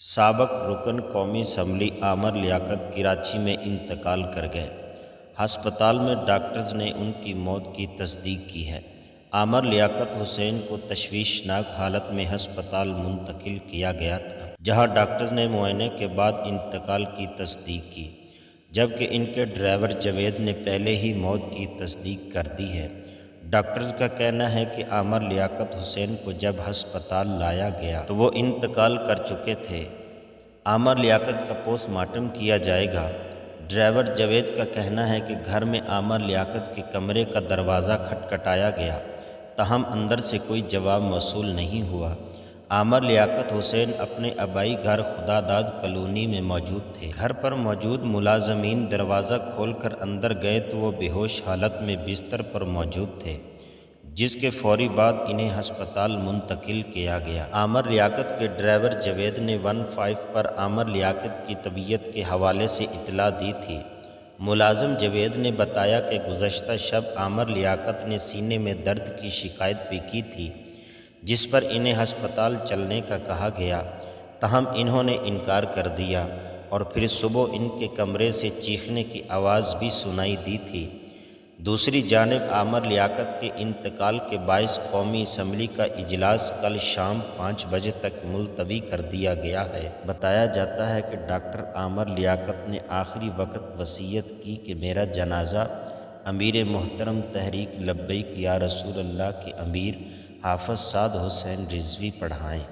سابق رکن قومی اسمبلی عامر لیاقت کراچی میں انتقال کر گئے۔ ہسپتال میں ڈاکٹرز نے ان کی موت کی تصدیق کی ہے۔ عامر لیاقت حسین کو تشویشناک حالت میں ہسپتال منتقل کیا گیا تھا، جہاں ڈاکٹرز نے معائنے کے بعد انتقال کی تصدیق کی، جبکہ ان کے ڈرائیور جاوید نے پہلے ہی موت کی تصدیق کر دی ہے۔ ڈاکٹرز کا کہنا ہے کہ عامر لیاقت حسین کو جب ہسپتال لایا گیا تو وہ انتقال کر چکے تھے۔ عامر لیاقت کا پوسٹ مارٹم کیا جائے گا۔ ڈرائیور جاوید کا کہنا ہے کہ گھر میں عامر لیاقت کے کمرے کا دروازہ کھٹکھٹایا گیا، تاہم اندر سے کوئی جواب موصول نہیں ہوا۔ عامر لیاقت حسین اپنے آبائی گھر خداداد کالونی میں موجود تھے۔ گھر پر موجود ملازمین دروازہ کھول کر اندر گئے تو وہ بے ہوش حالت میں بستر پر موجود تھے، جس کے فوری بعد انہیں ہسپتال منتقل کیا گیا۔ عامر لیاقت کے ڈرائیور جاوید نے 15 پر عامر لیاقت کی طبیعت کے حوالے سے اطلاع دی تھی۔ ملازم جاوید نے بتایا کہ گزشتہ شب عامر لیاقت نے سینے میں درد کی شکایت بھی کی تھی، جس پر انہیں ہسپتال چلنے کا کہا گیا، تاہم انہوں نے انکار کر دیا، اور پھر صبح ان کے کمرے سے چیخنے کی آواز بھی سنائی دی تھی۔ دوسری جانب عامر لیاقت کے انتقال کے باعث قومی اسمبلی کا اجلاس کل شام 5 بجے تک ملتوی کر دیا گیا ہے۔ بتایا جاتا ہے کہ ڈاکٹر عامر لیاقت نے آخری وقت وصیت کی کہ میرا جنازہ امیر محترم تحریک لبیک یا رسول اللہ کے امیر حافظ سعد حسین رضوی پڑھائیں۔